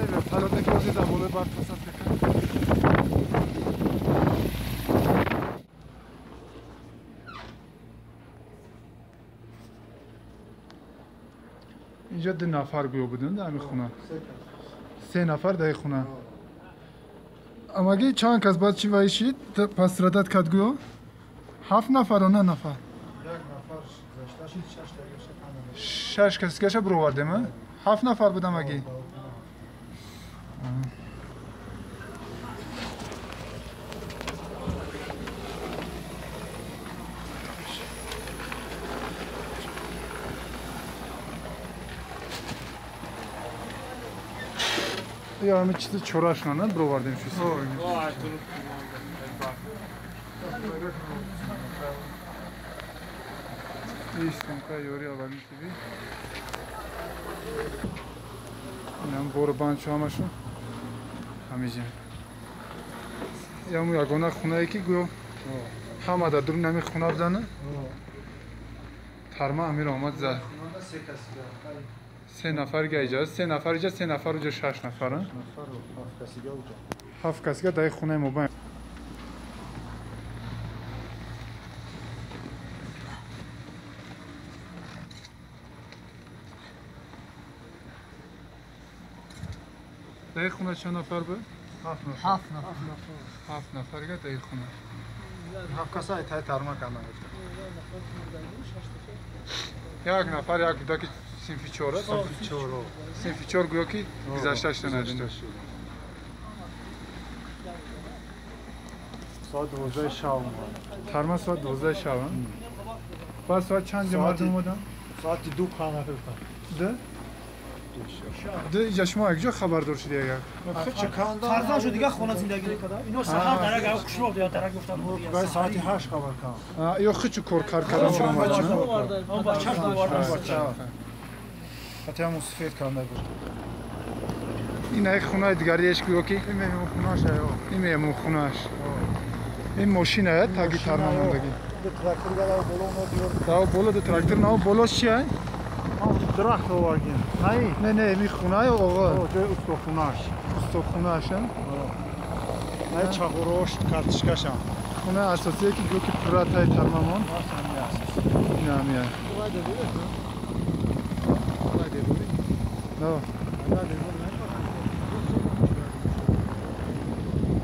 вертолётне ки озида болои барқ пасанд мекард. اینجا 2 نفر گویا بودن در همین خونه. 3 نفر در خونه. اما اگه چند کس بعد چی وایشید پس ردت کرد گویا 7 نفر و 9 نفر. 6 کس گشه برو ورده من 7 نفر بودم اگه. یا همه چیز چوراش نه برو وردیم شویسی ایستم که یوری آورمی تیوی این هم بور باند شو همه شو همیجیم یا همون یگانه خونه ای که گویا همه در درون نمی خونه بدنه ترمه امیر آمد زد 3 نفر گه 3 نفر اینجا 3 نفر اونجا 6 نفر 7 کسی که در خونه ما باید در خونه چند نفر بود؟ 7 نفر که در خونه 7 کسی های تای ترمه کنه یک نفر یک بوده که سینفی 4 است سینفی 4 گویا که گذشتهش نداشته ساعت 12 شب ترمه ساعت 12 شب بعد ساعت چند جماعت اومدن؟ ساعت 2 خانه رفتن ده اینجا شما یک جا خبردار شدی اگر فرزان شد دیگه خونه زندگی نکرده اینو سحر درک او کشلوق یا درک گفتن بعد ساعت 8 خبر کردم یا خیلی کار کردن شما بچه‌ش دوباره حتی همون سفید کنده بود این یک خونه دیگریش گویا که این میمون خونهاش این میمون خونهاش این ماشینه تاگی ترمه موندگی تراکتور گالا بالا اومد داو بالا دو تراکتور نه بالاش چیه؟ درخت آوردیم نه می خونه آقا جای استخونهاش نه چاقوروش کارتشکش هم خونه اساسیه که گویا که پرات های ترممان این همیه نه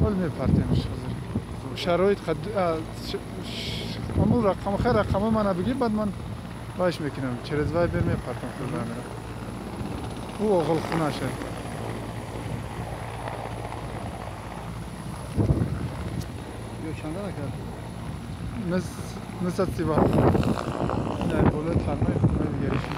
حال میپرتیمش شرایط همون رقم خیر رقم من بگی بعد من باش میکنم چرزوای بر میپرتم خود میرم او آقل خونه شد یا چنده نکرد مثل سیوان نه بالا ترمای خونه دیگریشی